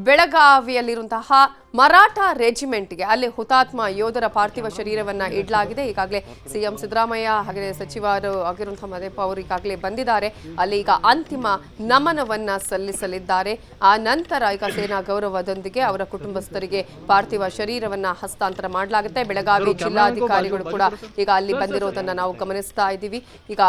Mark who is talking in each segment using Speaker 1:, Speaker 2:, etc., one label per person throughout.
Speaker 1: ಬೆಳಗಾವಿಯಲ್ಲಿರುವಂತಹ ಮರಾಠ ರೆಜಿಮೆಂಟ್ಗೆ ಅಲ್ಲಿ ಹುತಾತ್ಮ ಯೋಧರ ಪಾರ್ಥಿವ ಶರೀರವನ್ನ ಇಡಲಾಗಿದೆ. ಈಗಾಗಲೇ ಸಿಎಂ ಸಿದ್ದರಾಮಯ್ಯ ಹಾಗೆ ಸಚಿವರು ಆಗಿರುವಂತಹ ಮದೇಪ್ಪ ಅವರು ಈಗಾಗಲೇ ಬಂದಿದ್ದಾರೆ. ಅಲ್ಲಿ ಈಗ ಅಂತಿಮ ನಮನವನ್ನ ಸಲ್ಲಿಸಲಿದ್ದಾರೆ. ಆ ನಂತರ ಈಗ ಸೇನಾ ಗೌರವದೊಂದಿಗೆ ಅವರ ಕುಟುಂಬಸ್ಥರಿಗೆ ಪಾರ್ಥಿವ ಶರೀರವನ್ನ ಹಸ್ತಾಂತರ ಮಾಡಲಾಗುತ್ತೆ. ಬೆಳಗಾವಿ ಜಿಲ್ಲಾಧಿಕಾರಿಗಳು ಕೂಡ ಈಗ ಅಲ್ಲಿ ಬಂದಿರೋದನ್ನ ನಾವು ಗಮನಿಸ್ತಾ ಇದ್ದೀವಿ. ಈಗ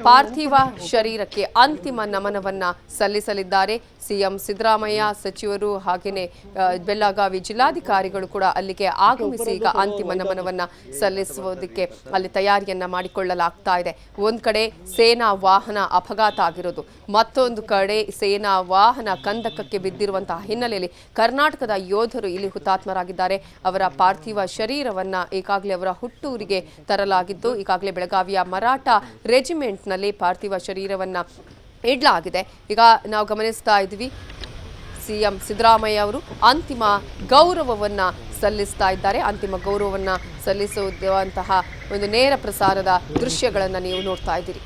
Speaker 1: ಪಾರ್ಥಿವ ಶರೀರಕ್ಕೆ ಅಂತಿಮ ನಮನವನ್ನ ಸಲ್ಲಿಸಲಿದ್ದಾರೆ ಸಿಎಂ ಸಿದ್ದರಾಮಯ್ಯ, ಸಚಿವರು ಹಾಗೇನೆ ಬೆಳಗಾವಿ ಜಿಲ್ಲಾಧಿಕಾರಿಗಳು ಕೂಡ ಅಲ್ಲಿಗೆ ಆಗಮಿಸಿ ಈಗ ಅಂತಿಮ ನಮನವನ್ನ ಸಲ್ಲಿಸುವುದಕ್ಕೆ ಅಲ್ಲಿ ತಯಾರಿಯನ್ನ ಮಾಡಿಕೊಳ್ಳಲಾಗ್ತಾ ಇದೆ. ಒಂದ್ ಕಡೆ ಸೇನಾ ವಾಹನ ಅಪಘಾತ ಆಗಿರೋದು, ಮತ್ತೊಂದು ಕಡೆ ಸೇನಾ ವಾಹನ ಕಂದಕಕ್ಕೆ ಬಿದ್ದಿರುವಂತಹ ಹಿನ್ನೆಲೆಯಲ್ಲಿ ಕರ್ನಾಟಕದ ಯೋಧರು ಇಲ್ಲಿ ಹುತಾತ್ಮರಾಗಿದ್ದಾರೆ. ಅವರ ಪಾರ್ಥಿವ ಶರೀರವನ್ನ ಈಗಾಗಲೇ ಅವರ ಹುಟ್ಟೂರಿಗೆ ತರಲಾಗಿದ್ದು, ಈಗಾಗಲೇ ಬೆಳಗಾವಿಯ ಮರಾಠ ರೆಜಿಮೆಂಟ್ನಲ್ಲಿ ಪಾರ್ಥಿವ ಶರೀರವನ್ನ ಇಡಲಾಗಿದೆ. ಈಗ ನಾವು ಗಮನಿಸ್ತಾ ಇದ್ದೀವಿ, ಸಿಎಂ ಸಿದ್ದರಾಮಯ್ಯ ಅವರು ಅಂತಿಮ ಗೌರವವನ್ನ ಸಲ್ಲಿಸ್ತಾ ಇದ್ದಾರೆ. ಅಂತಿಮ ಗೌರವವನ್ನ ಸಲ್ಲಿಸುವಂತಹ ಒಂದು ನೇರ ಪ್ರಸಾರದ ದೃಶ್ಯಗಳನ್ನು ನೀವು ನೋಡ್ತಾ ಇದ್ದೀರಿ.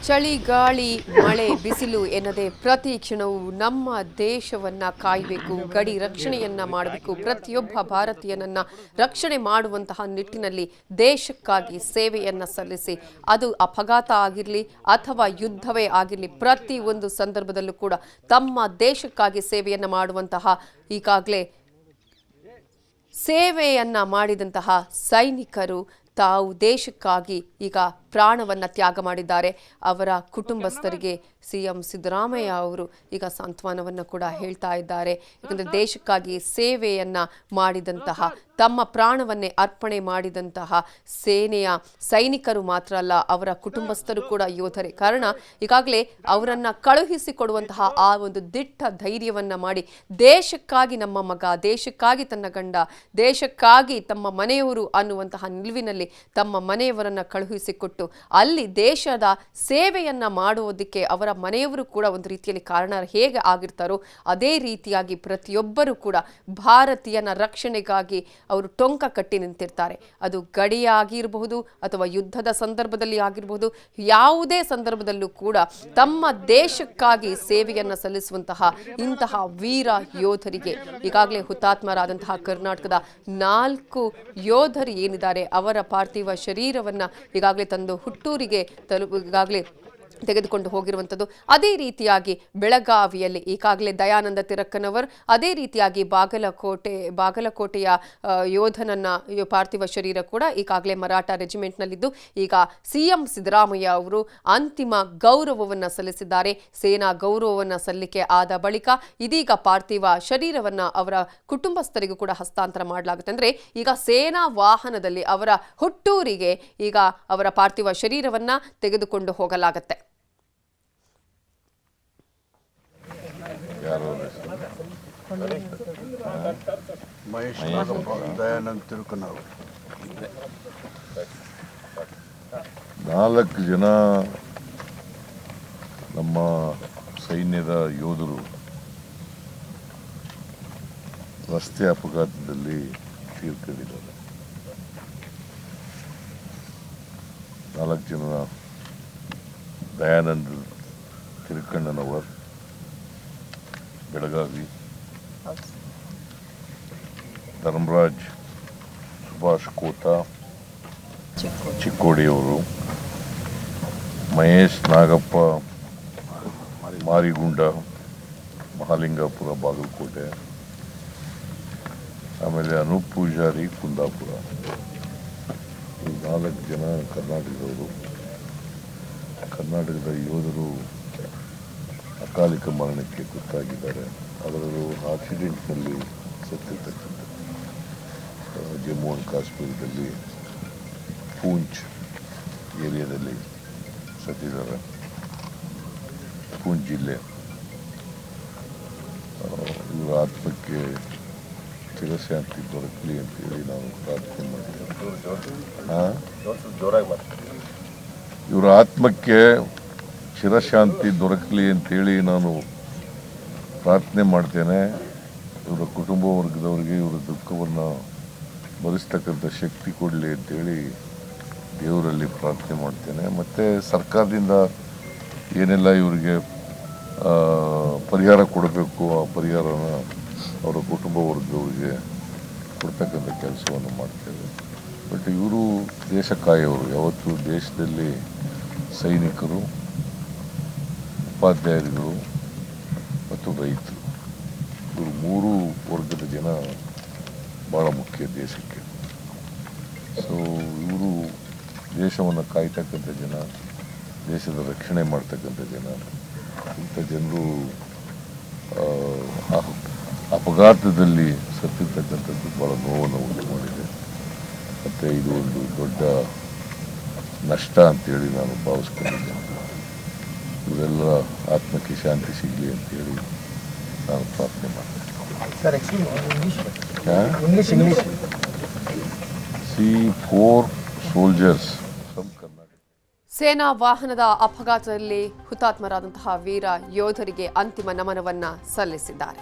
Speaker 1: ಚಳಿ ಗಾಳಿ ಮಳೆ ಬಿಸಿಲು ಎನ್ನದೆ ಪ್ರತಿ ಕ್ಷಣವೂ ನಮ್ಮ ದೇಶವನ್ನ ಕಾಯಬೇಕು, ಗಡಿ ರಕ್ಷಣೆಯನ್ನ ಮಾಡಬೇಕು. ಪ್ರತಿಯೊಬ್ಬ ಭಾರತೀಯನನ್ನ ರಕ್ಷಣೆ ಮಾಡುವಂತಹ ನಿಟ್ಟಿನಲ್ಲಿ ದೇಶಕ್ಕಾಗಿ ಸೇವೆಯನ್ನ ಸಲ್ಲಿಸಿ, ಅದು ಅಪಘಾತ ಆಗಿರಲಿ ಅಥವಾ ಯುದ್ಧವೇ ಆಗಿರಲಿ, ಪ್ರತಿ ಒಂದು ಸಂದರ್ಭದಲ್ಲೂ ಕೂಡ ತಮ್ಮ ದೇಶಕ್ಕಾಗಿ ಸೇವೆಯನ್ನ ಮಾಡುವಂತಹ ಈಗಾಗಲೇ ಸೇವೆಯನ್ನ ಮಾಡಿದಂತಹ ಸೈನಿಕರು ತಾವು ದೇಶಕ್ಕಾಗಿ ಈಗ ಪ್ರಾಣವನ್ನ ತ್ಯಾಗ ಮಾಡಿದ್ದಾರೆ. ಅವರ ಕುಟುಂಬಸ್ಥರಿಗೆ ಸಿಎಂ ಸಿದ್ದರಾಮಯ್ಯ ಅವರು ಈಗ ಸಾಂತ್ವನವನ್ನು ಕೂಡ ಹೇಳ್ತಾ ಇದ್ದಾರೆ. ಯಾಕಂದರೆ ದೇಶಕ್ಕಾಗಿ ಸೇವೆಯನ್ನ ಮಾಡಿದಂತಹ, ತಮ್ಮ ಪ್ರಾಣವನ್ನೇ ಅರ್ಪಣೆ ಮಾಡಿದಂತಹ ಸೇನೆಯ ಸೈನಿಕರು ಮಾತ್ರ ಅಲ್ಲ, ಅವರ ಕುಟುಂಬಸ್ಥರು ಕೂಡ ಯೋಧರೇ. ಕಾರಣ ಈಗಾಗಲೇ ಅವರನ್ನ ಕಳುಹಿಸಿಕೊಡುವಂತಹ ಆ ಒಂದು ದಿಟ್ಟ ಧೈರ್ಯವನ್ನ ಮಾಡಿ, ದೇಶಕ್ಕಾಗಿ ನಮ್ಮ ಮಗ, ದೇಶಕ್ಕಾಗಿ ತನ್ನ ಗಂಡ, ದೇಶಕ್ಕಾಗಿ ತಮ್ಮ ಮನೆಯವರು ಅನ್ನುವಂತಹ ನಿಲುವಿನಲ್ಲಿ ತಮ್ಮ ಮನೆಯವರನ್ನ ಕಳುಹಿಸಿಕೊಟ್ಟು ಅಲ್ಲಿ ದೇಶದ ಸೇವೆಯನ್ನ ಮಾಡುವುದಕ್ಕೆ ಅವರ ಮನೆಯವರು ಕೂಡ ಒಂದು ರೀತಿಯಲ್ಲಿ ಕಾರಣ ಹೇಗೆ ಆಗಿರ್ತಾರೋ ಅದೇ ರೀತಿಯಾಗಿ ಪ್ರತಿಯೊಬ್ಬರು ಕೂಡ ಭಾರತೀಯನ ರಕ್ಷಣೆಗಾಗಿ ಅವರು ಟೊಂಕ ಕಟ್ಟಿ ನಿಂತಿರ್ತಾರೆ. ಅದು ಗಡಿಯಾಗಿರಬಹುದು ಅಥವಾ ಯುದ್ಧದ ಸಂದರ್ಭದಲ್ಲಿ ಆಗಿರಬಹುದು, ಯಾವುದೇ ಸಂದರ್ಭದಲ್ಲೂ ಕೂಡ ತಮ್ಮ ದೇಶಕ್ಕಾಗಿ ಸೇವೆಯನ್ನ ಸಲ್ಲಿಸುವಂತಹ ಇಂತಹ ವೀರ ಯೋಧರಿಗೆ ಈಗಾಗಲೇ ಹುತಾತ್ಮರಾದಂತಹ ಕರ್ನಾಟಕದ 4 ಯೋಧರು ಏನಿದ್ದಾರೆ ಅವರ ಪಾರ್ಥಿವ ಶರೀರವನ್ನ ಈಗಾಗಲೇ ತಂದು ಹುಟ್ಟೂರಿಗೆ ಈಗಾಗಲೇ ತೆಗೆದುಕೊಂಡು ಹೋಗಿರುವಂಥದ್ದು. ಅದೇ ರೀತಿಯಾಗಿ ಬೆಳಗಾವಿಯಲ್ಲಿ ಈಗಾಗಲೇ ದಯಾನಂದ ತಿರಕ್ಕನವರ್, ಅದೇ ರೀತಿಯಾಗಿ ಬಾಗಲಕೋಟೆಯ ಯೋಧನನ್ನ ಪಾರ್ಥಿವ ಶರೀರ ಕೂಡ ಈಗಾಗಲೇ ಮರಾಠ ರೆಜಿಮೆಂಟ್ನಲ್ಲಿದ್ದು, ಈಗ ಸಿಎಂ ಸಿದ್ದರಾಮಯ್ಯ ಅವರು ಅಂತಿಮ ಗೌರವವನ್ನು ಸಲ್ಲಿಸಿದ್ದಾರೆ. ಸೇನಾ ಗೌರವವನ್ನು ಸಲ್ಲಿಕೆ ಆದ ಬಳಿಕ ಇದೀಗ ಪಾರ್ಥಿವ ಶರೀರವನ್ನ ಅವರ ಕುಟುಂಬಸ್ಥರಿಗೂ ಕೂಡ ಹಸ್ತಾಂತರ ಮಾಡಲಾಗುತ್ತೆ. ಅಂದರೆ ಈಗ ಸೇನಾ ವಾಹನದಲ್ಲಿ ಅವರ ಹುಟ್ಟೂರಿಗೆ ಈಗ ಅವರ ಪಾರ್ಥಿವ ಶರೀರವನ್ನ ತೆಗೆದುಕೊಂಡು ಹೋಗಲಾಗುತ್ತೆ.
Speaker 2: ದಯಾನಂದ ತಿರುಕನವರು
Speaker 3: 4 ಜನ ನಮ್ಮ ಸೈನ್ಯದ ಯೋಧರು ರಸ್ತೆ ಅಪಘಾತದಲ್ಲಿ ತೀರ್ಕೊಂಡಿದ್ದಾರೆ. 4 ಜನ ದಯಾನಂದ ತಿರುಕಣ್ಣನವರ್ ಬೆಳಗಾವಿ, ಧರ್ಮರಾಜ್ ಸುಭಾಷ್ ಕೋತಾ ಚಿಕ್ಕೋಡಿಯವರು, ಮಹೇಶ್ ನಾಗಪ್ಪ ಮಾರಿಗುಂಡ ಮಹಾಲಿಂಗಾಪುರ ಬಾಗಲಕೋಟೆ, ಆಮೇಲೆ ಅನೂಪ್ ಪೂಜಾರಿ ಕುಂದಾಪುರ. 4 ಜನ ಕರ್ನಾಟಕದವರು. ಕರ್ನಾಟಕದ ಯೋಧರು ಅಕಾಲಿಕ ಮರಣಕ್ಕೆ ಗೊತ್ತಾಗಿದ್ದಾರೆ. ಅವರವರು ಆಕ್ಸಿಡೆಂಟ್ನಲ್ಲಿ ಸತ್ತಿರ್ತಕ್ಕಂಥ ಜಮ್ಮು ಆ್ಯಂಡ್ ಕಾಶ್ಮೀರದಲ್ಲಿ ಪೂಂಚ್ ಏರಿಯಾದಲ್ಲಿ ಸತ್ತಿದ್ದಾರೆ. ಪೂಂಚ್ ಜಿಲ್ಲೆ. ಇವರ ಆತ್ಮಕ್ಕೆ ಚಿರಶಾಂತಿ ದೊರಕಲಿ ಅಂತೇಳಿ ನಾವು ಪ್ರಾರ್ಥನೆ ಮಾಡಿದ್ದೇವೆ. ಇವರ ಆತ್ಮಕ್ಕೆ ಚಿರಶಾಂತಿ ದೊರಕಲಿ ಅಂತೇಳಿ ನಾನು ಪ್ರಾರ್ಥನೆ ಮಾಡ್ತೇನೆ. ಇವರ ಕುಟುಂಬ ವರ್ಗದವರಿಗೆ ಇವರ ದುಃಖವನ್ನು ಭರಿಸ್ತಕ್ಕಂಥ ಶಕ್ತಿ ಕೊಡಲಿ ಅಂತೇಳಿ ದೇವರಲ್ಲಿ ಪ್ರಾರ್ಥನೆ ಮಾಡ್ತೇನೆ. ಮತ್ತು ಸರ್ಕಾರದಿಂದ ಏನೆಲ್ಲ ಇವರಿಗೆ ಪರಿಹಾರ ಕೊಡಬೇಕು ಆ ಪರಿಹಾರನ ಅವರ ಕುಟುಂಬ ವರ್ಗದವರಿಗೆ ಕೊಡ್ತಕ್ಕಂಥ ಕೆಲಸವನ್ನು ಮಾಡ್ತೇವೆ. ಬಟ್ ಇವರು ದೇಶ ಕಾಯೋರು. ಯಾವತ್ತು ದೇಶದಲ್ಲಿ ಸೈನಿಕರು, ಉಪಾಧ್ಯಾಯರುಗಳು ಮತ್ತು ರೈತರು, ಇವರು 3 ವರ್ಗದ ಜನ ಭಾಳ ಮುಖ್ಯ ದೇಶಕ್ಕೆ. ಸೊ ಇವರು ದೇಶವನ್ನು ಕಾಯ್ತಕ್ಕಂಥ ಜನ, ದೇಶದ ರಕ್ಷಣೆ ಮಾಡ್ತಕ್ಕಂಥ ಜನ. ಇಂಥ ಜನರು ಅಪಘಾತದಲ್ಲಿ ಸತ್ತಿರ್ತಕ್ಕಂಥದ್ದು ಭಾಳ ನೋವನ್ನು ಉಂಟು ಮಾಡಿದೆ. ಮತ್ತು ಇದು ಒಂದು ದೊಡ್ಡ ನಷ್ಟ ಅಂತೇಳಿ ನಾನು ಭಾವಿಸ್ಕೊಂಡಿದ್ದೇನೆ. ಇವರೆಲ್ಲ ಆತ್ಮಕ್ಕೆ ಶಾಂತಿ ಸಿಗಲಿ ಅಂತೇಳಿ ನಾನು ಪ್ರಾರ್ಥನೆ ಮಾಡ್ತೇನೆ. See 4 soldiers from Karnataka.
Speaker 1: ಸೇನಾ ವಾಹನದ ಅಪಘಾತದಲ್ಲಿ ಹುತಾತ್ಮರಾದಂತಹ ವೀರ ಯೋಧರಿಗೆ ಅಂತಿಮ ನಮನವನ್ನ ಸಲ್ಲಿಸಿದ್ದಾರೆ.